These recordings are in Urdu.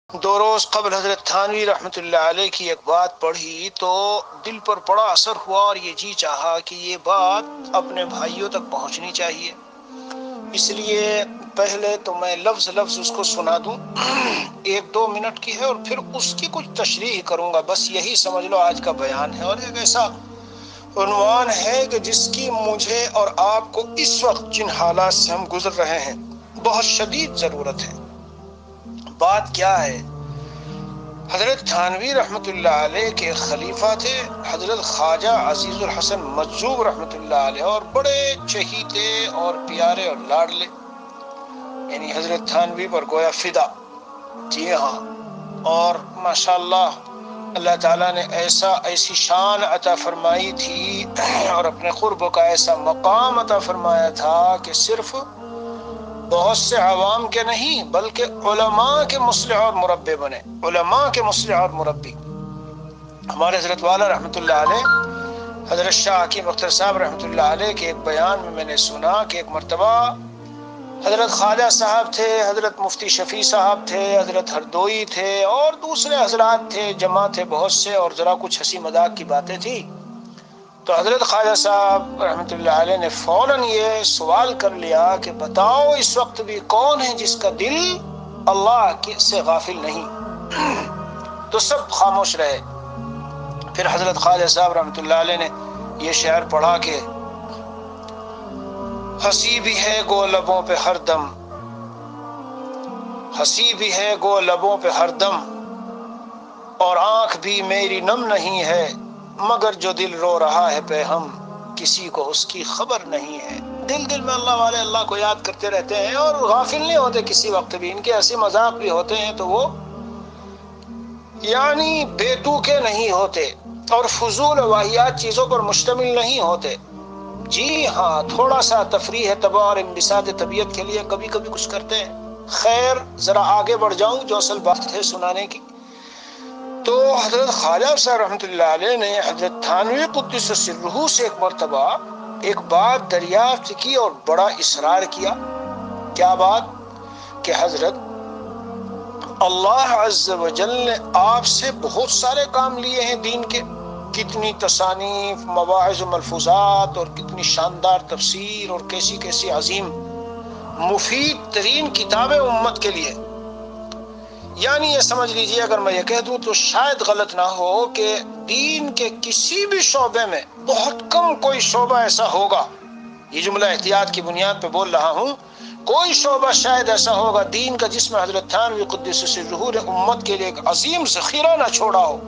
دو روز قبل حضرت تھانوی رحمۃ اللہ علیہ کی ایک بات پڑھی تو دل پر بڑا اثر ہوا اور یہ جی چاہا کہ یہ بات اپنے بھائیوں تک پہنچنی چاہیے. اس لیے پہلے تو میں لفظ لفظ اس کو سنا دوں، 1-2 منٹ کی ہے، اور پھر اس کی کچھ تشریح کروں گا. بس یہی سمجھ لو آج کا بیان ہے، اور ایک ایسا عنوان ہے کہ جس کی مجھے اور آپ کو اس وقت جن حالات سے ہم گزر رہے ہیں بہت شدید ضرورت ہے. بات کیا ہے؟ حضرت تھانوی رحمۃ اللہ علیہ کے خلیفہ تھے حضرت خواجہ عزیز الحسن مجذوب رحمۃ اللہ علیہ، اور بڑے چہیتے اور پیارے اور لاڈلے، یعنی حضرت تھانوی پر گویا فدا. جی ہاں، اور ماشاءاللہ اللہ تعالیٰ نے ایسی شان عطا فرمائی تھی اور اپنے قرب کا ایسا مقام عطا فرمایا تھا کہ صرف بہت سے عوام کے نہیں بلکہ علماء کے مصلح اور مربی بنے. علماء کے مصلح اور مربی. ہمارے حضرت والا رحمۃ اللہ علیہ، حضرت شاہ حکیم اختر صاحب رحمۃ اللہ علیہ کے ایک بیان میں نے سنا کہ ایک مرتبہ حضرت خواجہ صاحب تھے، حضرت مفتی شفیع صاحب تھے، حضرت ہردوئی تھے، اور دوسرے حضرات تھے، جمع تھے بہت سے، اور ذرا کچھ ہنسی مذاق کی باتیں تھی. تو حضرت خواجہ صاحب رحمۃ اللہ علیہ نے فوراً یہ سوال کر لیا کہ بتاؤ اس وقت بھی کون ہے جس کا دل اللہ سے غافل نہیں؟ تو سب خاموش رہے. پھر حضرت خواجہ صاحب رحمۃ اللہ علیہ نے یہ شعر پڑھا کہ ہنسی بھی ہے گو لبوں پہ ہر دم، ہنسی بھی ہے گو لبوں پہ ہر دم، اور آنکھ بھی میری نم نہیں ہے، مگر جو دل رو رہا ہے پہ ہم، کسی کو اس کی خبر نہیں ہے. دل دل میں اللہ والے اللہ کو یاد کرتے رہتے ہیں اور غافل نہیں ہوتے کسی وقت بھی. ان کے ہنسی مذاق بھی ہوتے ہیں تو وہ یعنی بے توکے نہیں ہوتے اور فضول واہیات چیزوں پر مشتمل نہیں ہوتے. جی ہاں، تھوڑا سا تفریح طبع اور انبساط طبیعت کے لیے کبھی کبھی کچھ کرتے ہیں. خیر، ذرا آگے بڑھ جاؤں جو اصل بات ہے سنانے کی. تو حضرت خواجہ صاحب رحمۃ اللہ علیہ نے حضرت تھانوی قدس سرہ سے ایک مرتبہ ایک بات دریافت کی اور بڑا اصرار کیا. کیا بات؟ کہ حضرت اللہ عز و جل نے آپ سے بہت سارے کام لیے ہیں دین کے، کتنی تصانیف، مواعظ و ملفوظات، اور کتنی شاندار تفسیر، اور کیسی کیسی عظیم مفید ترین کتابیں امت کے لیے. یعنی یہ سمجھ لیجئے، اگر میں یہ کہہ دوں تو شاید غلط نہ ہو کہ دین کے کسی بھی شعبے میں بہت کم کوئی شعبہ ایسا ہوگا، یہ جملہ احتیاط کی بنیاد پہ بول رہا ہوں، کوئی شعبہ شاید ایسا ہوگا دین کا جس میں حضرت تھانوی قدس سرہ نے امت کے لیے ایک عظیم ذخیرہ نہ چھوڑا ہو،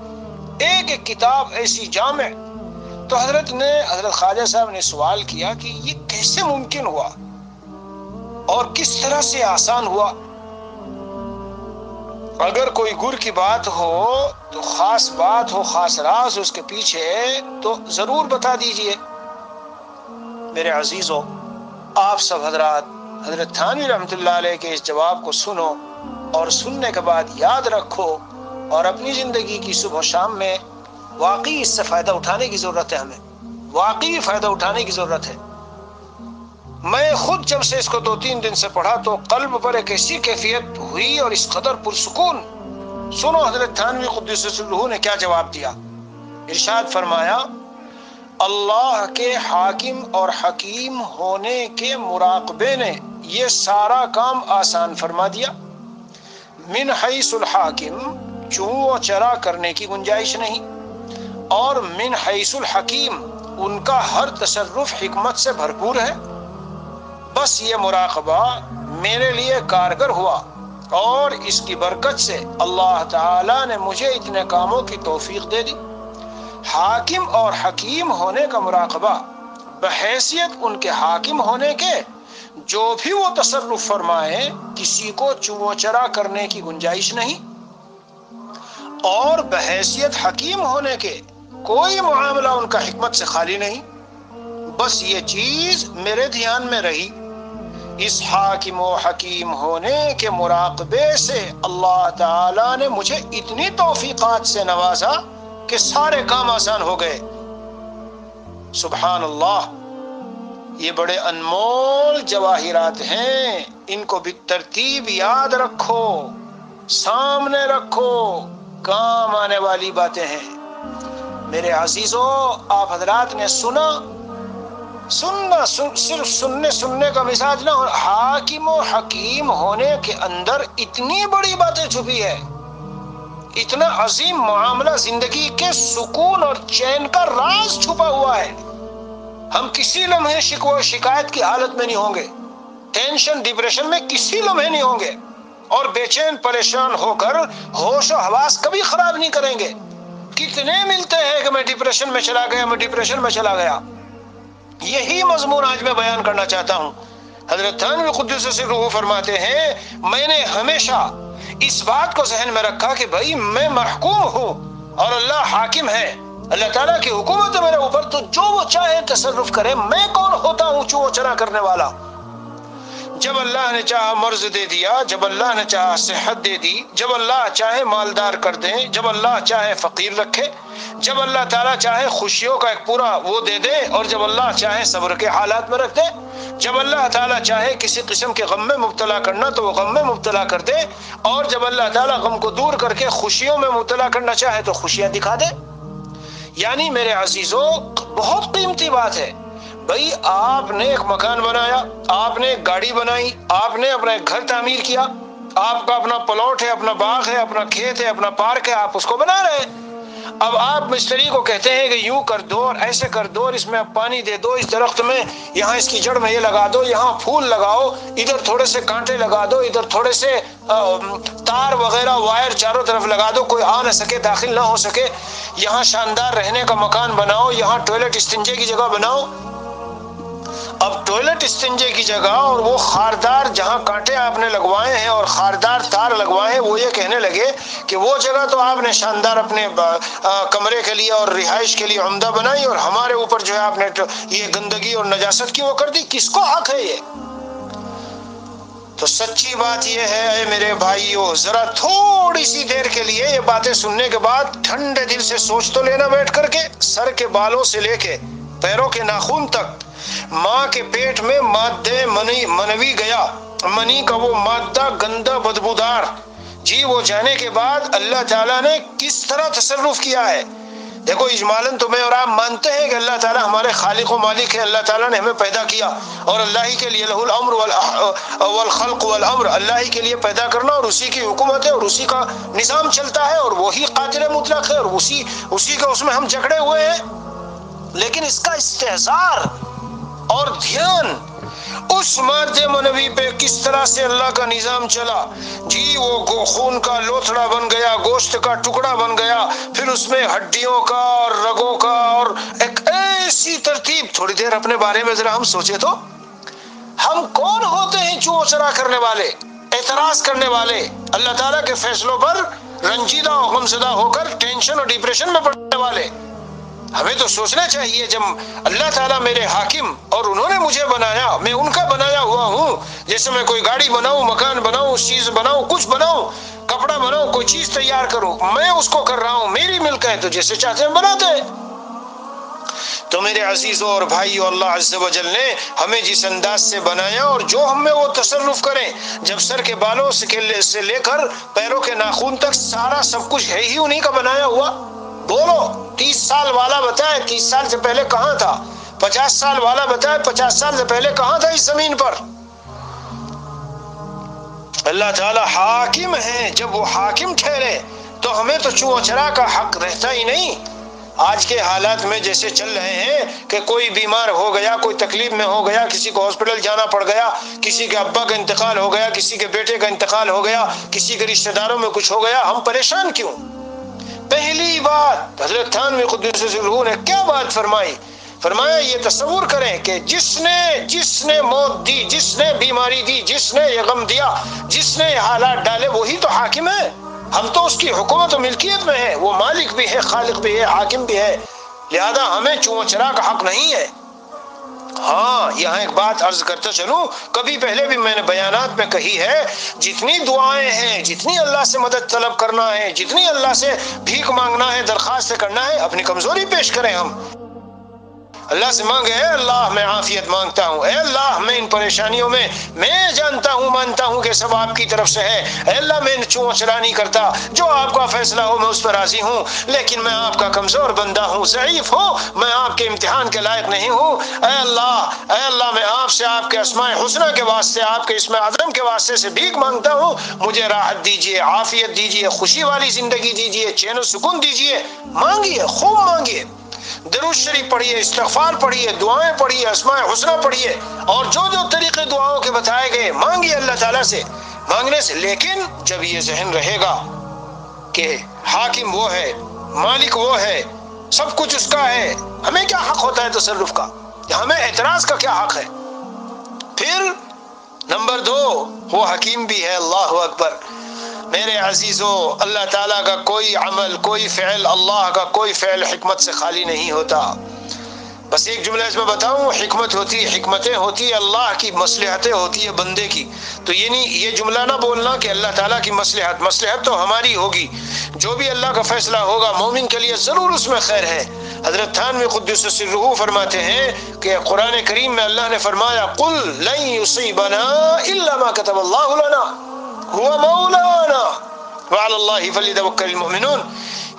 ایک ایک کتاب ایسی جامع. تو حضرت خواجہ صاحب نے سوال کیا کہ یہ کیسے ممکن ہوا اور کس طرح سے آسان ہوا؟ اگر کوئی گر کی بات ہو تو خاص بات ہو، خاص راز اس کے پیچھے، تو ضرور بتا دیجئے. میرے عزیزو، آپ سب حضرات حضرت تھانوی رحمۃ اللہ علیہ کے اس جواب کو سنو، اور سننے کے بعد یاد رکھو، اور اپنی زندگی کی صبح و شام میں واقعی اس سے فائدہ اٹھانے کی ضرورت ہے. ہمیں واقعی فائدہ اٹھانے کی ضرورت ہے. میں خود جب سے اس کو 2-3 دن سے پڑھا تو قلب پر ایک ایسی کیفیت ہوئی اور اس قدر پرسکون. سنو حضرت تھانوی قدس سرہ نے کیا جواب دیا. ارشاد فرمایا، اللہ کے حاکم اور حکیم ہونے کے مراقبے نے یہ سارا کام آسان فرما دیا. من حیث الحاکم، چوں و چرا کرنے کی گنجائش نہیں، اور من حیث الحکیم، ان کا ہر تصرف حکمت سے بھرپور ہے. بس یہ مراقبہ میرے لیے کارگر ہوا، اور اس کی برکت سے اللہ تعالی نے مجھے اتنے کاموں کی توفیق دے دی. حاکم اور حکیم ہونے کا مراقبہ بحیثیت ان کے حاکم ہونے کے، جو بھی وہ تصرف فرمائے کسی کو چو چرا کرنے کی گنجائش نہیں، اور بحیثیت حکیم ہونے کے کوئی معاملہ ان کا حکمت سے خالی نہیں. بس یہ چیز میرے دھیان میں رہی، اس حاکم و حکیم ہونے کے مراقبے سے اللہ تعالی نے مجھے اتنی توفیقات سے نوازا کہ سارے کام آسان ہو گئے. سبحان اللہ، یہ بڑے انمول جواہرات ہیں، ان کو بالترتیب یاد رکھو، سامنے رکھو، کام آنے والی باتیں ہیں۔ میرے عزیزو، آپ حضرات نے صرف سننے کا مزاج نہ ہو، حاکم و حکیم ہونے کے اندر اتنی بڑی باتیں چھپی ہے، اتنا عظیم معاملہ، زندگی کے سکون اور چین کا راز چھپا ہوا ہے۔ ہم کسی لمحے شکوہ و شکایت کی حالت میں نہیں ہوں گے، ٹینشن ڈپریشن میں کسی لمحے نہیں ہوں گے، اور بے چین پریشان ہو کر ہوش و حواس کبھی خراب نہیں کریں گے۔ کتنے ملتے ہیں کہ میں ڈپریشن میں چلا گیا۔ یہی مضمون آج میں بیان کرنا چاہتا ہوں۔ حضرت تھانوی قدس سرہ فرماتے ہیں، میں نے ہمیشہ اس بات کو ذہن میں رکھا کہ بھائی میں محکوم ہوں اور اللہ حاکم ہے، اللہ تعالیٰ کی حکومت ہے میرے اوپر، تو جو وہ چاہے تصرف کرے، میں کون ہوتا ہوں چو چرا کرنے والا؟ جب اللہ نے چاہا مرض دے دیا، جب اللہ نے چاہا صحت دے دی، جب اللہ چاہے مالدار کر دے، جب اللہ چاہے فقیر رکھے، جب اللہ تعالیٰ چاہے خوشیوں کا ایک پورا وہ دے دے، اور جب اللہ چاہے صبر کے حالات میں رکھ دے، جب اللہ تعالیٰ چاہے کسی قسم کے غم میں مبتلا کرنا تو وہ غم میں مبتلا کر دے، اور جب اللہ تعالیٰ غم کو دور کر کے خوشیوں میں مبتلا کرنا چاہے تو خوشیاں دکھا دے۔ یعنی میرے عزیزو، بہت قیمتی بات ہے۔ بھائی آپ نے ایک مکان بنایا، آپ نے ایک گاڑی بنائی، آپ نے اپنا ایک گھر تعمیر کیا، آپ کا اپنا پلاٹ ہے، اپنا باغ ہے، اپنا کھیت ہے، اپنا پارک ہے، آپ اس کو بنا رہے ہیں۔ اب آپ مستری کو کہتے ہیں کہ یوں کر دو اور ایسے کر دو، اور اس میں اب پانی دے دو، اس درخت میں یہاں اس کی جڑ میں یہ لگا دو، یہاں پھول لگاؤ، ادھر تھوڑے سے کانٹے لگا دو، ادھر تھوڑے سے تار وغیرہ وائر چاروں طرف لگا دو، کوئی آ نہ سکے، داخل نہ ہو سکے، یہاں شاندار رہنے کا مکان بناؤ، یہاں ٹوائلٹ استنجے کی جگہ بناؤ۔ اب ٹوائلٹ استنجے کی جگہ اور وہ خاردار جہاں کانٹے آپ نے لگوائے ہیں اور خاردار تار لگوائے ہیں، وہ یہ کہنے لگے کہ وہ جگہ تو آپ نے شاندار اپنے کمرے کے لیے اور رہائش کے لیے عمدہ بنائی، اور ہمارے اوپر جو ہے آپ نے یہ گندگی اور نجاست کی وہ کر دی، کس کو حق ہے یہ؟ تو سچی بات یہ ہے اے میرے بھائیو، ذرا تھوڑی سی دیر کے لیے یہ باتیں سننے کے بعد ٹھنڈے دل سے سوچ تو لینا بیٹھ کر کے، سر کے بالوں سے لے کے پیروں کے ناخن تک، ماں کے پیٹ میں مادہ منوی گیا، منی کا وہ مادہ گندا بدبودار، جی وہ جانے کے بعد اللہ تعالیٰ نے کس طرح تصرف کیا ہے۔ دیکھو اجمالاً تو میں اور آپ مانتے ہیں کہ اللہ تعالیٰ ہمارے خالق و مالک ہے، اللہ تعالیٰ نے ہمیں پیدا کیا، اور اللہ ہی کے لیے لہ الامر والخلق والامر، اللہ ہی کے لیے پیدا کرنا، اور اسی کی حکومت ہے اور اسی کا نظام چلتا ہے، اور وہی قادر مطلق ہے، اور اسی کا اس میں ہم جکڑے ہوئے ہیں۔ لیکن اس کا استحضار اور دھیان اس مادہ منوی پہ کس طرح سے اللہ کا نظام چلا، جی وہ خون کا لوتھڑا بن گیا، گوشت کا ٹکڑا بن گیا، پھر اس میں ہڈیوں کا اور رگوں کا، اور ایک ایسی ترتیب۔ تھوڑی دیر اپنے بارے میں ذرا ہم سوچے تو، ہم کون ہوتے ہیں چو چرا کرنے والے، اعتراض کرنے والے، اللہ تعالیٰ کے فیصلوں پر رنجیدہ و غمزدہ ہو کر ٹینشن اور ڈپریشن میں پڑنے والے؟ ہمیں تو سوچنا چاہیے جب اللہ تعالیٰ میرے حاکم اور انہوں نے مجھے بنایا، میں ان کا بنایا ہوا ہوں، جیسے میں کوئی گاڑی بناؤں، مکان بناؤں، چیز بناؤں، کچھ بناؤں، کپڑا بناؤں، کوئی چیز تیار کروں، میں اس کو کر رہا ہوں، میری ملک ہے، تو جیسے چاہتے ہیں بناتے ہیں۔ تو میرے عزیزوں اور بھائیوں، اللہ عز و جل نے ہمیں جس انداز سے بنایا اور جو ہم میں وہ تصرف کریں، جب سر کے بالوں سے لے کر پیروں کے ناخن تک سارا سب کچھ ہے ہی انہی کا بنایا ہوا۔ بولو 30 سال والا بتائے 30 سال سے پہلے کہاں تھا؟ 50 سال والا بتائے 50 سال سے پہلے کہاں تھا اس زمین پر؟ اللہ تعالی حاکم ہے، جب وہ حاکم ٹھہرے تو ہمیں تو چو چرا کا حق رہتا ہی نہیں۔ آج کے حالات میں جیسے چل رہے ہیں کہ کوئی بیمار ہو گیا، کوئی تکلیف میں ہو گیا، کسی کو ہاسپٹل جانا پڑ گیا، کسی کے ابا کا انتقال ہو گیا، کسی کے بیٹے کا انتقال ہو گیا، کسی کے رشتہ داروں میں کچھ ہو گیا، ہم پریشان کیوں؟ پہلی بات حضرت تھانوی قدس سرہ نے کیا بات فرمائی؟ فرمایا یہ تصور کریں کہ جس نے موت دی، جس نے بیماری دی، جس نے یہ غم دیا، جس نے یہ حالات ڈالے، وہی تو حاکم ہے۔ ہم تو اس کی حکومت و ملکیت میں ہیں، وہ مالک بھی ہے، خالق بھی ہے، حاکم بھی ہے، لہذا ہمیں چو چرا کا حق نہیں ہے۔ ہاں یہاں ایک بات عرض کرتا چلوں، کبھی پہلے بھی میں نے بیانات میں کہی ہے، جتنی دعائیں ہیں، جتنی اللہ سے مدد طلب کرنا ہے، جتنی اللہ سے بھیک مانگنا ہے، درخواست کرنا ہے، اپنی کمزوری پیش کریں ہم۔ اللہ سے مانگے، اے اللہ میں عافیت مانگتا ہوں، اے اللہ میں ان پریشانیوں میں میں جانتا ہوں مانتا ہوں کہ سب آپ کی طرف سے ہے، اے اللہ میں چونچرا نہیں کرتا، جو آپ کا فیصلہ ہو میں اس پر راضی ہوں، لیکن میں آپ کا کمزور بندہ ہوں، ضعیف ہوں، میں آپ کے امتحان کے لائق نہیں ہوں، اے اللہ میں آپ سے آپ کے اسماء حسنہ کے واسطے، آپ کے اسم اعظم کے واسطے سے بھیک مانگتا ہوں، مجھے راحت دیجیے، عافیت دیجیے، خوشی والی زندگی دیجیے، چین و سکون دیجیے۔ مانگیے، خوب مانگیے، درود شریف پڑھیے، استغفار پڑھیے، دعائیں پڑھیے، اسماء حسنہ پڑھیے، اور جو جو طریقے دعاؤں کے بتائے گئے مانگیے اللہ تعالیٰ سے مانگنے سے۔ لیکن جب یہ ذہن رہے گا کہ حاکم وہ ہے، مالک وہ ہے، سب کچھ اس کا ہے، ہمیں کیا حق ہوتا ہے تصرف کا، ہمیں اعتراض کا کیا حق ہے؟ پھر نمبر 2، وہ حکیم بھی ہے، اللہ اکبر۔ میرے عزیزو، اللہ تعالیٰ کا کوئی عمل، کوئی فعل، اللہ کا کوئی فعل حکمت سے خالی نہیں ہوتا۔ بس ایک جملہ اس میں بتاؤں، حکمت ہوتی ہے، حکمتیں ہوتی ہے اللہ کی، مصلحتیں ہوتی ہے بندے کی۔ تو یہ جملہ نہ بولنا کہ اللہ تعالیٰ کی مصلحت تو ہماری ہوگی، جو بھی اللہ کا فیصلہ ہوگا مومن کے لیے ضرور اس میں خیر ہے۔ حضرت تھانوی قدس سرہ فرماتے ہیں کہ قرآن کریم میں اللہ نے فرمایا قل لن یصیبنا الا ما كتب اللہ لنا هو مولانا وعلى اللہ فلیتوکل المؤمنون،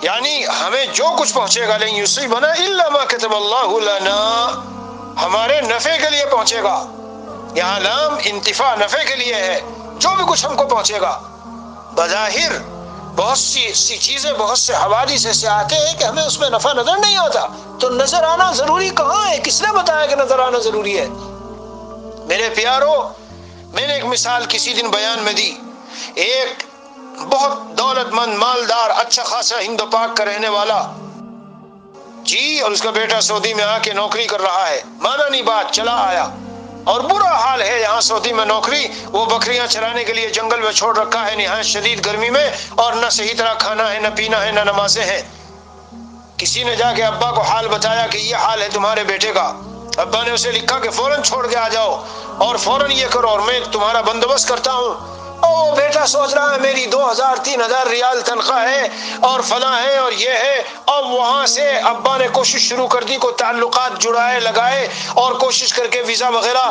یعنی ہمیں جو کچھ پہنچے گا لن یصیبنا الا ما كتب اللہ لنا، ہمارے نفع کے لیے پہنچے گا، یہاں لام انتفاع نفع کے لیے ہے، جو بھی کچھ ہم کو پہنچے گا۔ بظاہر بہت سی چیزیں، بہت سے حوادث ایسے آتے ہیں کہ ہمیں اس میں نفع نظر نہیں آتا، تو نظر آنا ضروری کہاں ہے؟ کس نے بتایا کہ نظر آنا ضروری ہے؟ میرے پیارو، میں نے ایک مثال کسی دن بیان میں دی، ایک بہت دولت مند، مالدار، اچھا خاصا ہند و پاک کا رہنے والا جی، اور اس کا بیٹا سعودی میں آ کے نوکری کر رہا ہے، مانا نہیں بات، چلا آیا، اور برا حال ہے یہاں سعودی میں نوکری، وہ بکریاں چرانے کے لیے جنگل میں چھوڑ رکھا ہے نہایت شدید گرمی میں، اور نہ صحیح طرح کھانا ہے، نہ پینا ہے، نہ نمازیں ہیں۔ کسی نے جا کے ابا کو حال بتایا کہ یہ حال ہے تمہارے بیٹے کا، ابا نے اسے لکھا کہ فوراً چھوڑ کے آ جاؤ اور فوراً یہ کرو اور میں تمہارا بندوبست کرتا ہوں۔ او بیٹا سوچ رہا ہے میری 2000-3000 ریال تنخواہ ہے اور فلاں ہے اور یہ ہے، اب وہاں سے ابا نے کوشش شروع کر دی، کو تعلقات جڑائے لگائے اور کوشش کر کے ویزا وغیرہ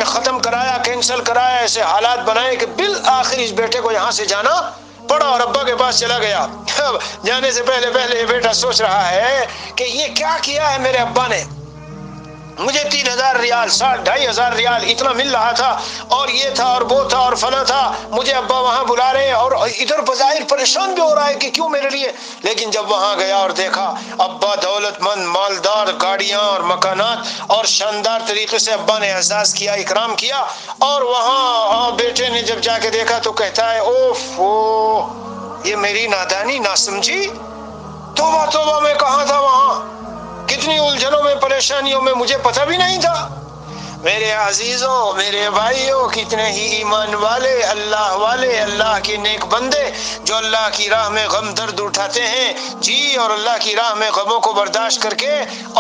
ختم کرایا، کینسل کرایا، ایسے حالات بنائے کہ بالآخر اس بیٹے کو یہاں سے جانا پڑا اور ابا کے پاس چلا گیا۔ جانے سے پہلے یہ بیٹا سوچ رہا ہے کہ یہ کیا کیا ہے میرے ابا نے، مجھے 3000 ریال 2500 ریال اتنا مل رہا تھا، اور یہ تھا اور وہ تھا اور فلاں تھا، مجھے ابا وہاں بلا رہے ہیں، اور ادھر بظاہر پریشان بھی ہو رہا ہے کہ کیوں میرے لیے، لیکن جب وہاں گیا اور دیکھا ابا دولت مند، مالدار، گاڑیاں اور مکانات، اور شاندار طریقے سے ابا نے اعزاز کیا، اکرام کیا، اور وہاں بیٹے نے جب جا کے دیکھا تو کہتا ہے اوف یہ میری نادانی، ناسمجھی، توبہ میں کہاں تھا وہاں، کتنی الجھنوں میں، پریشانیوں میں، مجھے پتہ بھی نہیں تھا۔ میرے عزیزوں، میرے بھائیوں، کتنے ہی ایمان والے، اللہ کے نیک بندے جو اللہ کی راہ میں غم درد اٹھاتے ہیں جی، اور اللہ کی راہ میں غموں کو برداشت کر کے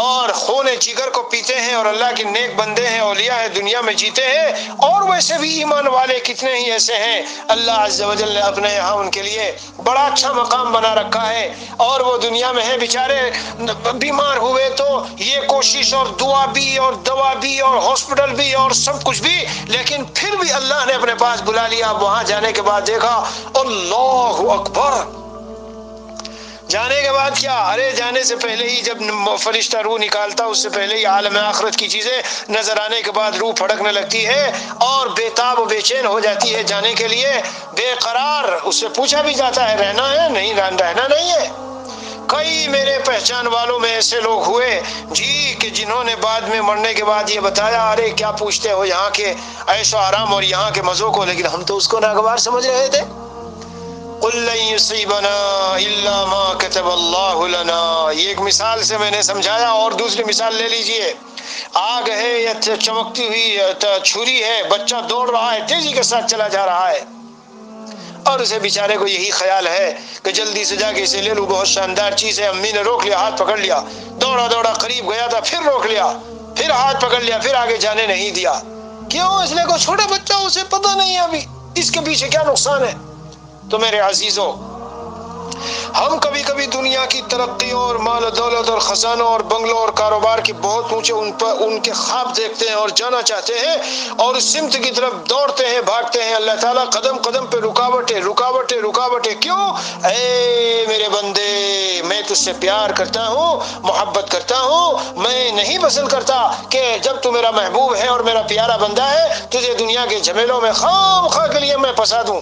اور خون جگر کو پیتے ہیں، اور اللہ کے نیک بندے ہیں، اولیاء ہیں، دنیا میں جیتے ہیں، اور ویسے بھی ایمان والے کتنے ہی ایسے ہیں، اللہ عز و جل نے اپنے یہاں ان کے لیے بڑا اچھا مقام بنا رکھا ہے، اور وہ دنیا میں ہیں بیچارے، بیمار ہوئے تو یہ کوشش اور دعا بھی اور دوا بھی اور ہاسپٹل بھی اور سب کچھ بھی، لیکن پھر بھی اللہ نے اپنے پاس بلا لیا۔ وہاں جانے کے بعد دیکھا اللہ اکبر، جانے کے بعد کیا، ارے جانے سے پہلے ہی جب فرشتہ روح نکالتا اس سے پہلے ہی عالم آخرت کی چیزیں نظر آنے کے بعد روح پھڑکنے لگتی ہے اور بے تاب و بے چین ہو جاتی ہے جانے کے لیے، بے قرار، اس سے پوچھا بھی جاتا ہے رہنا ہے نہیں، رہنا نہیں ہے۔ کئی میرے پہچان والوں میں ایسے لوگ ہوئے جی کہ جنہوں نے بعد میں مرنے کے بعد یہ بتایا ارے کیا پوچھتے ہو یہاں کے عیش و آرام اور یہاں کے مزوں کو، لیکن ہم تو اس کو ناگوار سمجھ رہے تھے۔ قل لن یصیبنا الا ما كتب اللہ لنا، یہ ایک مثال سے میں نے سمجھایا، اور دوسری مثال لے لیجئے، آگ ہے یا چمکتی ہوئی چھری ہے، بچہ دوڑ رہا ہے، تیزی کے ساتھ چلا جا رہا ہے، اور اسے بیچارے کو یہی خیال ہے کہ جلدی سے جا کے اسے لے لوں، بہت شاندار چیز ہے، امی نے روک لیا، ہاتھ پکڑ لیا، دوڑا قریب گیا تھا، پھر روک لیا، پھر ہاتھ پکڑ لیا، پھر آگے جانے نہیں دیا۔ کیوں؟ اس لیے کو چھوٹا بچہ، اسے پتہ نہیں ہے ابھی اس کے پیچھے کیا نقصان ہے۔ تو میرے عزیزوں، ہم کبھی کبھی دنیا کی ترقیوں اور مال و دولت اور خزانوں اور بنگلوں اور کاروبار کے بہت اونچے ان کے خواب دیکھتے ہیں اور جانا چاہتے ہیں اور اس سمت کی طرف دوڑتے ہیں، بھاگتے ہیں۔ اللہ تعالیٰ قدم قدم پہ رکاوٹیں رکاوٹیں رکاوٹیں، کیوں؟ اے میرے بندے، میں تجھ سے پیار کرتا ہوں، محبت کرتا ہوں، میں نہیں پسند کرتا کہ جب تو میرا محبوب ہے اور میرا پیارا بندہ ہے تجھے دنیا کے جھمیلوں میں خام خواہ کے لیے میں پھنسا دوں۔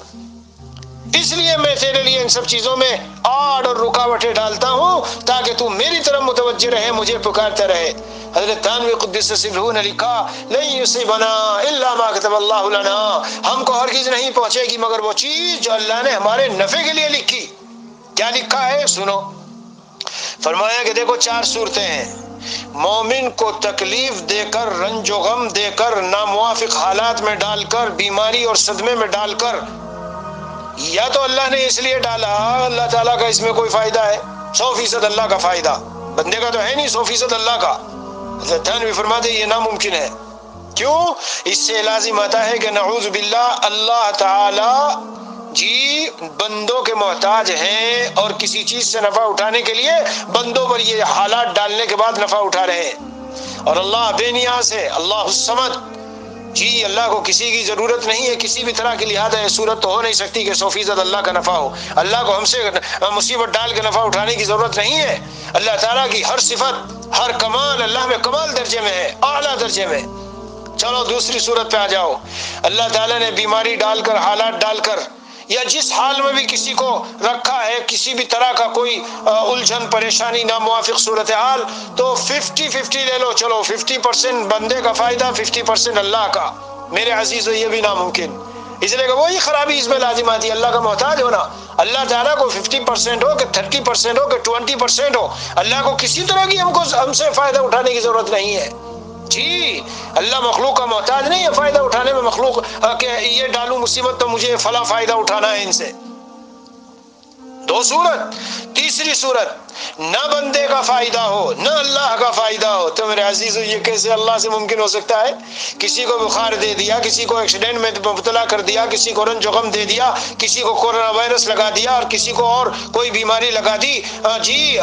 اس لیے میں تیرے لیے ان سب چیزوں میں آڑ اور رکاوٹیں ڈالتا ہوں تاکہ تو میری طرف متوجہ رہے، مجھے پکارتا رہے۔ حضرت تھانوی قدس سرہ نے لکھا، لن یصیبنا الا ما كتب اللہ لنا، ہم کو ہرگز نہیں پہنچے گی مگر وہ چیز جو اللہ نے ہمارے نفع کے لیے لکھی۔ کیا لکھا ہے؟ سنو، فرمایا کہ دیکھو 4 صورتیں ہیں۔ مومن کو تکلیف دے کر، رنج و غم دے کر، ناموافق حالات میں ڈال کر، بیماری اور صدمے میں ڈال کر، یا تو اللہ نے اس لیے ڈالا، اللہ تعالیٰ کا اس میں کوئی فائدہ ہے، 100% اللہ کا فائدہ، بندے کا تو ہے نہیں، 100% اللہ کا۔ حضرت تھانوی فرماتے یہ ناممکن ہے۔ کیوں؟ اس سے لازم آتا ہے کہ نعوذ باللہ اللہ تعالی جی بندوں کے محتاج ہیں اور کسی چیز سے نفع اٹھانے کے لیے بندوں پر یہ حالات ڈالنے کے بعد نفع اٹھا رہے ہیں۔ اور اللہ بے نیاز ہے، اللہ الصمد، جی اللہ کو کسی کی ضرورت نہیں ہے کسی بھی طرح کی، لہٰذا یہ صورت تو ہو نہیں سکتی کہ 100% اللہ کا نفع ہو۔ اللہ کو ہم سے مصیبت ڈال کے نفع اٹھانے کی ضرورت نہیں ہے۔ اللہ تعالیٰ کی ہر صفت، ہر کمال اللہ میں کمال درجے میں ہے، اعلیٰ درجے میں۔ چلو دوسری صورت پہ آ جاؤ۔ اللہ تعالیٰ نے بیماری ڈال کر، حالات ڈال کر، یا جس حال میں بھی کسی کو رکھا ہے، کسی بھی طرح کا کوئی الجھن، پریشانی، ناموافق صورتحال، تو 50-50 لے لو، چلو 50% بندے کا فائدہ، 50% اللہ کا۔ میرے عزیزو یہ بھی ناممکن، اس لیے کہ وہی خرابی اس میں لازم آتی ہے، اللہ کا محتاج ہونا۔ اللہ تعالیٰ کو 50% ہو کہ 30% ہو کہ 20% ہو، اللہ کو کسی طرح کی ہم سے فائدہ اٹھانے کی ضرورت نہیں ہے۔ جی اللہ مخلوق کا محتاج نہیں ہے فائدہ اٹھانے میں، مخلوق کہ یہ ڈالوں مصیبت تو مجھے فلاں فائدہ اٹھانا ہے ان سے۔ 2 صورت۔ تیسری صورت، نہ بندے کا فائدہ ہو نہ اللہ کا فائدہ ہو، تو میرے عزیزو یہ کیسے اللہ سے ممکن ہو سکتا ہے؟ کسی کو بخار دے دیا، کسی کو ایکسیڈنٹ میں مبتلا کر دیا، کسی کو رنج و غم دے دیا، کسی کو کورونا وائرس لگا دیا اور کسی کو اور کوئی بیماری لگا دی، جی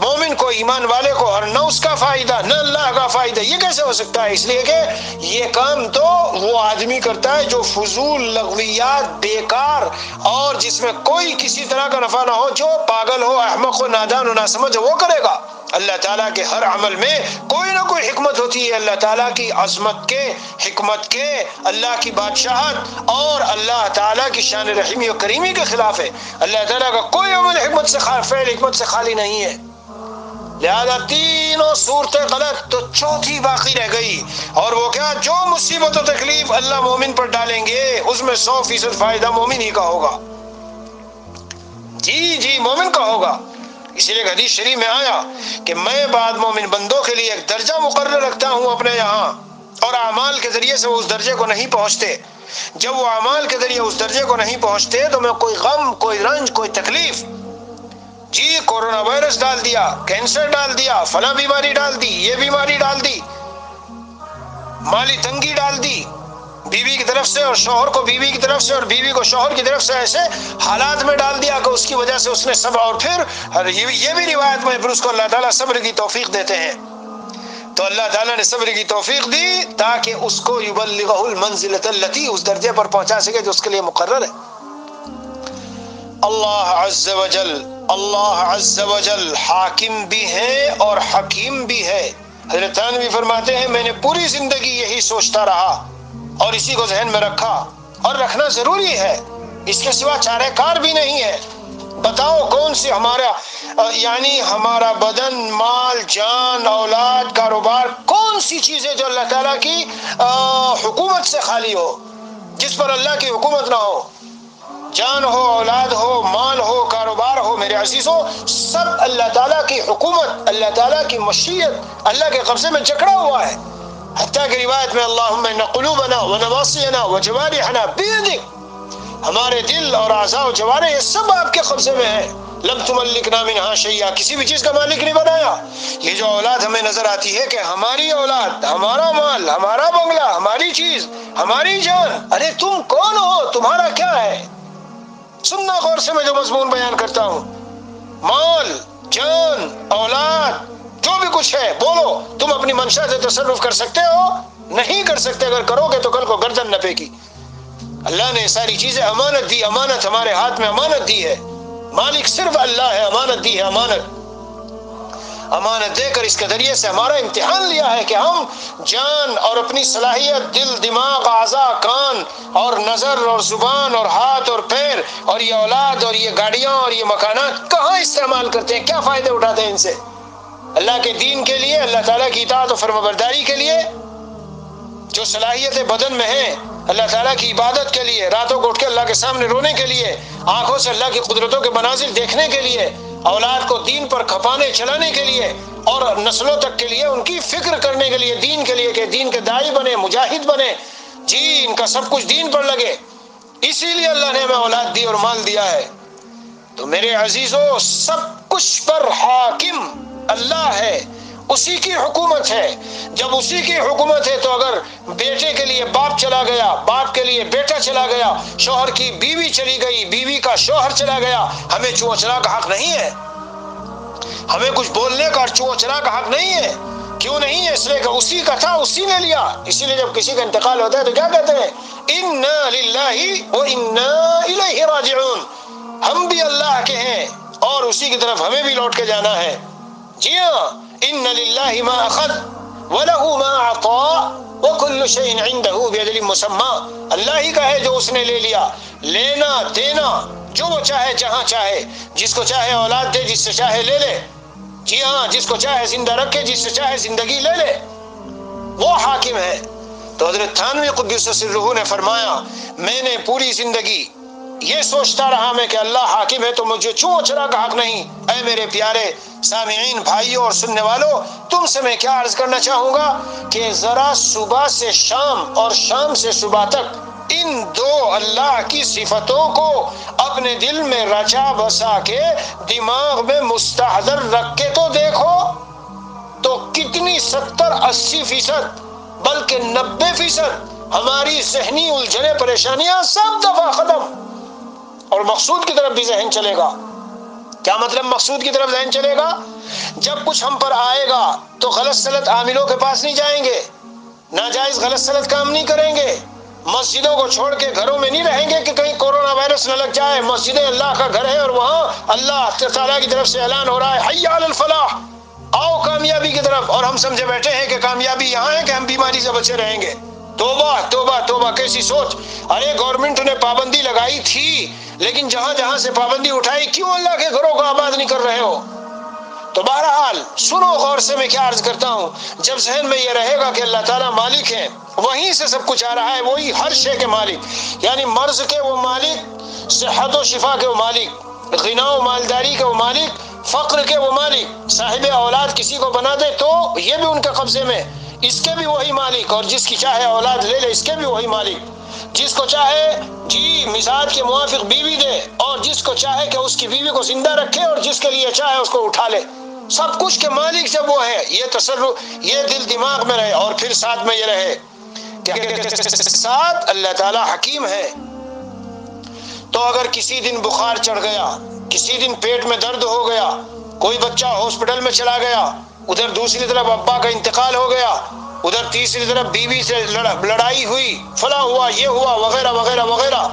مومن کو، ایمان والے کو، اور نہ اس کا فائدہ نہ اللہ کا فائدہ، یہ کیسے ہو سکتا ہے؟ اس لیے کہ یہ کام تو وہ آدمی کرتا ہے جو فضول لغویات، بیکار، اور جس میں کوئی کسی طرح کا نفع نہ ہو، جو پاگل ہو، احمق ہو، نادان ہو، ناسمجھ ہو، وہ کرے گا۔ اللہ تعالیٰ کے ہر عمل میں کوئی نہ کوئی حکمت ہوتی ہے، اللہ تعالیٰ کی عظمت کے، حکمت کے، اللہ کی بادشاہت اور اللہ تعالیٰ کی شان رحیمی و کریمی کے خلاف ہے۔ اللہ تعالیٰ کا کوئی عمل حکمت سے فعل حکمت سے خالی نہیں ہے۔ لہذا 3 صورتیں غلط، تو 4تھی باقی رہ گئی، اور وہ کیا؟ جو مصیبت و تکلیف اللہ مومن پر ڈالیں گے اس میں 100% فائدہ مومن ہی کا ہوگا۔ جی مومن کا ہوگا۔ اسی لیے حدیث شریف میں آیا کہ میں بعد مومن بندوں کے لیے ایک درجہ مقرر رکھتا ہوں اپنے یہاں، اور اعمال کے ذریعے سے وہ اس درجے کو نہیں پہنچتے۔ جب وہ اعمال کے ذریعے اس درجے کو نہیں پہنچتے تو میں کوئی غم، کوئی رنج، کوئی تکلیف، جی کورونا وائرس ڈال دیا، کینسر ڈال دیا، فلاں بیماری ڈال دی، یہ بیماری ڈال دی، مالی تنگی ڈال دی بیوی کی طرف سے، اور شوہر کو بیوی کی طرف سے، اور بیوی کو شوہر کی طرف سے، ایسے حالات میں ڈال دیا کہ اس کی وجہ سے اس نے صبر، اور پھر یہ بھی روایت میں پھر اس کو اللہ تعالیٰ صبر کی توفیق دیتے ہیں۔ تو اللہ تعالیٰ نے صبر کی توفیق دی تاکہ اس کو یبلغہ المنزلۃ التی، اس درجے پر پہنچا سکے جو اس کے لیے مقرر ہے۔ اللہ عز و جل حاکم بھی ہے اور حکیم بھی ہے۔ حضرت تھانوی فرماتے ہیں میں نے پوری زندگی یہی سوچتا رہا اور اسی کو ذہن میں رکھا، اور رکھنا ضروری ہے، اس کے سوا چارہ کار بھی نہیں ہے۔ بتاؤ کون سی ہمارا بدن، مال، جان، اولاد، کاروبار، کون سی چیزیں جو اللہ تعالیٰ کی حکومت سے خالی ہو، جس پر اللہ کی حکومت نہ ہو؟ جان ہو، اولاد ہو، مال ہو، کاروبار ہو، میرے عزیزوں، سب اللہ تعالیٰ کی حکومت، اللہ تعالیٰ کی مشیت، اللہ کے قبضے میں جکڑا ہوا ہے۔ حتیٰ کہ روایت میں اللہم ان قلوبنا ونواصینا وجوارحنا بیدک، ہمارے دل اور اعضاء و جوارح یہ سب آپ کے قبضے میں ہیں۔ لم تملکنا منہا شیئا، کسی بھی چیز کا مالک نہیں بنایا۔ یہ جو اولاد ہمیں نظر آتی ہے کہ ہماری اولاد، ہمارا مال، ہمارا بنگلہ، ہماری چیز، ہماری جان، ارے تم کون ہو؟ تمہارا کیا ہے؟ سننا غور سے میں جو مضمون بیان کرتا ہوں، مال، جان، اولاد، جو بھی کچھ ہے بولو، تم اپنی منشا سے تصرف کر سکتے ہو؟ نہیں کر سکتے. اگر کرو گے تو کل کو گردن نہ پھینکی. اللہ نے ساری چیزیں امانت دی، امانت ہمارے ہاتھ میں امانت دی ہے. مالک صرف اللہ ہے، امانت دی ہے. امانت دے کر اس کے ذریعے سے ہمارا امتحان لیا ہے کہ ہم جان اور اپنی صلاحیت، دل، دماغ، اعضاء، کان اور نظر اور زبان اور ہاتھ اور پیر اور یہ اولاد اور یہ گاڑیاں اور یہ مکانات کہاں استعمال کرتے ہیں، کیا فائدے اٹھاتے ہیں ان سے؟ اللہ کے دین کے لیے، اللہ تعالیٰ کی اطاعت و فرمانبرداری کے لیے. جو صلاحیتیں بدن میں ہیں اللہ تعالیٰ کی عبادت کے لیے، راتوں کو اٹھ کے اللہ کے سامنے رونے کے لیے، آنکھوں سے اللہ کی قدرتوں کے مناظر دیکھنے کے لیے، اولاد کو دین پر کھپانے چلانے کے لیے اور نسلوں تک کے لیے ان کی فکر کرنے کے لیے، دین کے لیے کہ دین کے داعی بنے، مجاہد بنے، جی ان کا سب کچھ دین پر لگے. اسی لیے اللہ نے ہمیں اولاد دی اور مال دیا ہے. تو میرے عزیزو، سب کچھ پر حاکم اللہ ہے، اسی کی حکومت ہے. جب اسی کی حکومت ہے تو اگر بیٹے کے لیے باپ چلا گیا، باپ کے لیے بیٹا چلا گیا، شوہر کی بیوی چلی گئی، بیوی کا شوہر چلا گیا، ہمیں چو چرا کا حق نہیں ہے، ہمیں کچھ بولنے کا چو چرا کا حق نہیں ہے. کیوں نہیں ہے؟ اس لیے کہ اسی کا تھا، اسی نے لیا. اسی لیے جب کسی کا انتقال ہوتا ہے تو کیا کہتے ہیں؟ انا للہ و انا الیہ راجعون. ہم بھی اللہ کے ہیں اور اسی کی طرف ہمیں بھی لوٹ کے جانا ہے. جی ہاں، ان للہ ما اخذ وله ما اعطى وكل شيء عنده باجل مسمى. اللہ ہی کا ہے جو اس نے لے لیا. لینا دینا جو وہ چاہے جہاں چاہے، جس کو چاہے اولاد دے، جس سے چاہے لے لے. جی ہاں، جس کو چاہے زندہ رکھے، جس سے چاہے زندگی لے لے. وہ حاکم ہے. تو حضرت تھانوی قدس سرہ نے فرمایا، میں نے پوری زندگی یہ سوچتا رہا میں کہ اللہ حاکم ہے تو مجھے چوں چرا کا حق نہیں. اے میرے پیارے سامعین، بھائیوں اور سننے والوں، تم سے میں کیا عرض کرنا چاہوں گا کہ ذرا صبح سے شام اور شام سے صبح تک ان دو اللہ کی صفتوں کو اپنے دل میں رچا بسا کے دماغ میں مستحضر رکھ کے تو دیکھو تو کتنی 70-80% بلکہ 90% ہماری ذہنی الجھنیں، پریشانیاں سب دفعہ ختم، اور مقصود کی طرف بھی ذہن چلے گا. کیا مطلب مقصود کی طرف ذہن چلے گا؟ جب کچھ ہم پر آئے گا تو غلط سلط عاملوں کے پاس نہیں جائیں گے، ناجائز غلط سلط کام نہیں کریں گے، مسجدوں کو چھوڑ کے گھروں میں نہیں رہیں گے کہ کہیں کورونا وائرس نہ لگ جائے. مسجدیں اللہ کا گھر ہے اور وہاں اللہ تعالیٰ کی طرف سے اعلان ہو رہا ہے، حی علی الفلاح، آؤ کامیابی کی طرف. اور ہم سمجھے بیٹھے ہیں کہ کامیابی یہاں ہے کہ ہم بیماری سے بچے رہیں گے. توبہ توبہ توبہ، کیسی سوچ! ارے گورنمنٹ نے پابندی لگائی تھی، لیکن جہاں جہاں سے پابندی اٹھائی، کیوں اللہ کے گھروں کو آباد نہیں کر رہے ہو؟ تو بہرحال سنو غور سے، میں کیا عرض کرتا ہوں. جب ذہن میں یہ رہے گا کہ اللہ تعالیٰ مالک ہے، وہیں سے سب کچھ آ رہا ہے، وہی ہر شے کے مالک، یعنی مرض کے وہ مالک، صحت و شفا کے وہ مالک، غنا و مالداری کے وہ مالک، فقر کے وہ مالک. صاحب اولاد کسی کو بنا دے تو یہ بھی ان کے قبضے میں، اس کے بھی وہی مالک. اور جس کی چاہے اولاد لے لے، اس کے بھی وہی مالک. جس کو چاہے جی مزاج کے موافق بیوی دے، اور جس کو چاہے کہ اس کی بیوی کو زندہ رکھے، اور جس کے لیے چاہے اس کو اٹھا لے. سب کچھ کے مالک جب وہ ہے، یہ تصرف، یہ دل دماغ میں رہے. اور پھر ساتھ میں یہ رہے کہ ساتھ اللہ تعالی حکیم ہے. تو اگر کسی دن بخار چڑھ گیا، کسی دن پیٹ میں درد ہو گیا، کوئی بچہ ہاسپٹل میں چلا گیا، ادھر دوسری طرف ابا کا انتقال ہو گیا، ادھر تیسری طرف بیوی سے لڑائی ہوئی، فلاں ہوا، یہ ہوا، وغیرہ وغیرہ وغیرہ،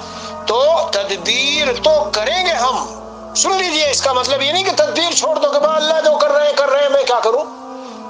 تو تدبیر تو کریں گے ہم. سن لیجئے، اس کا مطلب یہ نہیں کہ تدبیر چھوڑ دو کہ اللہ جو کر رہے ہیں میں کیا کروں.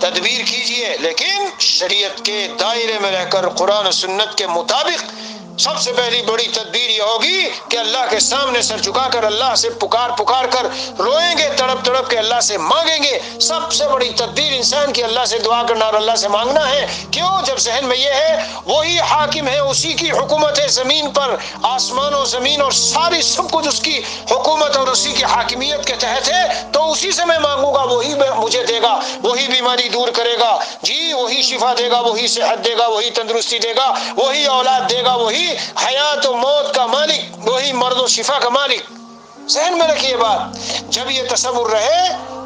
تدبیر کیجئے، لیکن شریعت کے دائرے میں رہ کر، قرآن و سنت کے مطابق. سب سے پہلی بڑی تدبیر یہ ہوگی کہ اللہ کے سامنے سر جھکا کر اللہ سے پکار کر روئیں گے، تڑپ تڑپ کے اللہ سے مانگیں گے. سب سے بڑی تدبیر انسان کی اللہ سے دعا کرنا اور اللہ سے مانگنا ہے. کیوں؟ جب ذہن میں یہ ہے وہی حاکم ہے، اسی کی حکومت ہے زمین پر، آسمان و زمین اور ساری سب کچھ اس کی حکومت اور اسی کی حاکمیت کے تحت ہے، تو اسی سے میں مانگوں گا، وہی مجھے دے گا، وہی بیماری دور کرے گا. جی وہی شفا دے گا، وہی صحت دے گا، وہی تندرستی دے گا، وہی اولاد دے گا، وہی حیات و موت کا مالک، وہی مرض و شفا کا مالک. ذہن میں رکھیے بات. جب یہ تصور رہے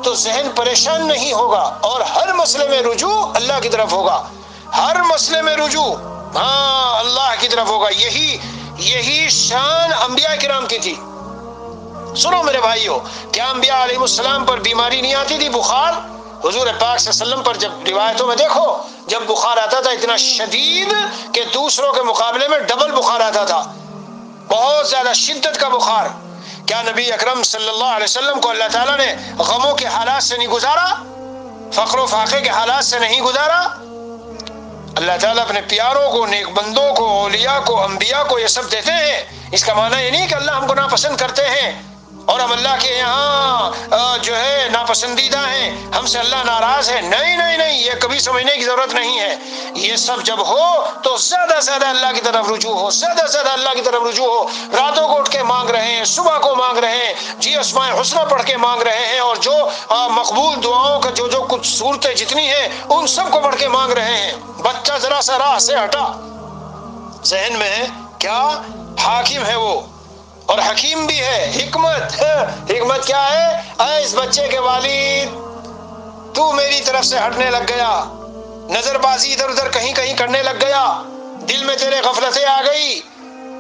تو ذہن پریشان نہیں ہوگا اور ہر مسئلے میں رجوع اللہ کی طرف ہوگا. ہر مسئلے میں رجوع اللہ کی طرف ہوگا. یہی شان انبیاء کرام کی تھی. سنو میرے بھائیو، کیا انبیاء علیہ السلام پر بیماری نہیں آتی تھی؟ بخار حضور پاک صلی اللہ علیہ وسلم پر جب روایتوں میں دیکھو، جب بخار آتا تھا اتنا شدید کہ دوسروں کے مقابلے میں ڈبل بخار آتا تھا، بہت زیادہ شدت کا بخار۔ کیا نبی اکرم صلی اللہ علیہ وسلم کو اللہ تعالیٰ نے غموں کے حالات سے نہیں گزارا؟ فقر و فاقے کے حالات سے نہیں گزارا؟ اللہ تعالیٰ اپنے پیاروں کو، نیک بندوں کو، اولیاء کو، انبیاء کو یہ سب دیتے ہیں۔ اس کا معنی یہ نہیں کہ اللہ ہم کو ناپسند کرتے ہیں اور ہم اللہ کے یہاں جو ہے ناپسندیدہ ہیں، ہم سے اللہ ناراض ہے۔ نہیں نہیں نہیں، یہ کبھی سمجھنے کی ضرورت نہیں ہے۔ یہ سب جب ہو تو زیادہ زیادہ اللہ کی طرف رجوع ہو، زیادہ زیادہ اللہ کی طرف رجوع ہو۔ راتوں کو اٹھ کے مانگ رہے ہیں، صبح کو مانگ رہے ہیں، جی اسماء الحسنی پڑھ کے مانگ رہے ہیں، اور جو مقبول دعاؤں کا جو کچھ صورتیں جتنی ہیں ان سب کو پڑھ کے مانگ رہے ہیں۔ بچہ ذرا سا راہ سے ہٹا، ذہن میں ہے کیا حاکم ہے وہ، اور حکیم بھی ہے۔ حکمت کیا ہے؟ اے اس بچے کے والد، تو میری طرف سے ہٹنے لگ گیا، نظر بازی ادھر ادھر کہیں کہیں کرنے لگ گیا، دل میں تیرے غفلتیں آ گئی،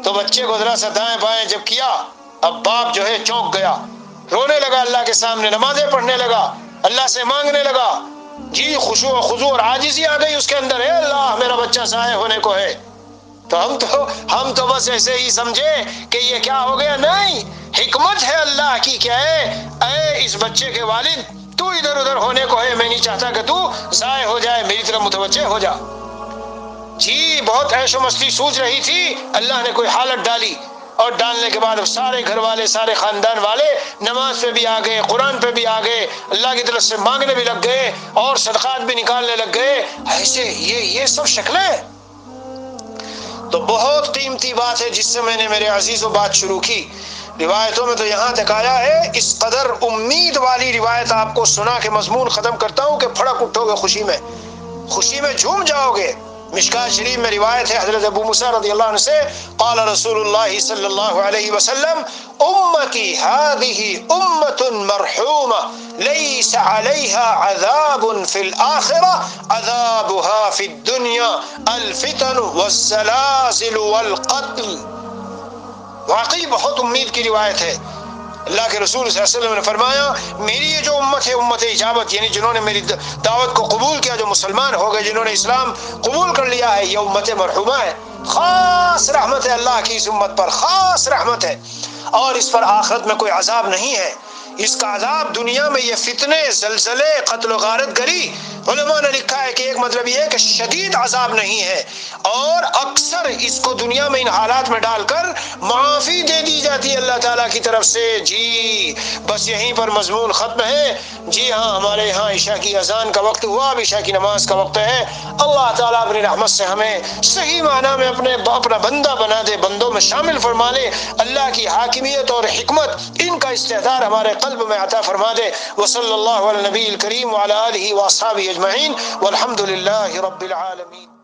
تو بچے کو ذرا سا دائیں بائیں جب کیا، اب باپ جو ہے چونک گیا، رونے لگا اللہ کے سامنے، نمازیں پڑھنے لگا، اللہ سے مانگنے لگا، جی خشوع و خضوع اور عاجزی آ گئی اس کے اندر، اے اللہ میرا بچہ ضائع ہونے کو ہے۔ تو ہم تو بس ایسے ہی سمجھے کہ یہ کیا ہو گیا، نہیں، حکمت ہے اللہ کی، کیا ہے؟ اے اس بچے کے والد، تو ادھر ادھر ہونے کو ہے، میں نہیں چاہتا کہ تو ضائع ہو جائے، میری طرف متوجہ ہو جا۔ جی بہت عیش و مستی سوچ رہی تھی، اللہ نے کوئی حالت ڈالی، اور ڈالنے کے بعد اب سارے گھر والے، سارے خاندان والے نماز پہ بھی آ گئے، قرآن پہ بھی آ گئے، اللہ کی طرف سے مانگنے بھی لگ گئے، اور صدقات بھی نکالنے لگ گئے۔ ایسے یہ سب شکلیں تو بہت قیمتی بات ہے جس سے میں نے میرے عزیزوں بات شروع کی۔ روایتوں میں تو یہاں تک آیا ہے، اس قدر امید والی روایت آپ کو سنا کے مضمون ختم کرتا ہوں کہ پھڑک اٹھو گے خوشی میں جھوم جاؤ گے۔ مشکات شریف میں روایت ہے حضرت ابو موسیٰ رضی اللہ عنہ سے، قال رسول اللہ صلی اللہ علیہ وسلم امتی هذه امة مرحومة ليس عليها عذاب في الآخرة عذابها في الدنيا الفتن والزلازل والقتل۔ واقعی بہت امید کی روایت ہے۔ اللہ کے رسول صلی اللہ علیہ وسلم نے فرمایا، میری یہ جو امت ہے، امت اجابت، یعنی جنہوں نے میری دعوت کو قبول کیا، جو مسلمان ہو گئے، جنہوں نے اسلام قبول کر لیا ہے، یہ امت مرحومہ ہے، خاص رحمت ہے اللہ کی اس امت پر، خاص رحمت ہے، اور اس پر آخرت میں کوئی عذاب نہیں ہے۔ اس کا عذاب دنیا میں یہ فتنے، زلزلے، قتل و غارت گری، علماء نے لکھا ہے کہ ایک مطلب یہ ہے کہ شدید عذاب نہیں ہے، اور اکثر اس کو دنیا میں ان حالات میں ڈال کر معافی دے دی جاتی ہے اللہ تعالیٰ کی طرف سے۔ جی بس یہیں پر مضمون ختم ہے۔ جی ہاں، ہمارے یہاں عشاء کی اذان کا وقت ہوا، اب عشاء کی نماز کا وقت ہے۔ اللہ تعالیٰ اپنی رحمت سے ہمیں صحیح معنی میں اپنا بندہ بنا دے، بندوں میں شامل فرما لے، اللہ کی حاکمیت اور حکمت ان کا استحضار ہمارے قلب میں عطا فرما دے۔ وصلی اللہ علی نبی الکریم وعلی آلہ واصحابہ اجمعین والحمد للہ رب العالمین۔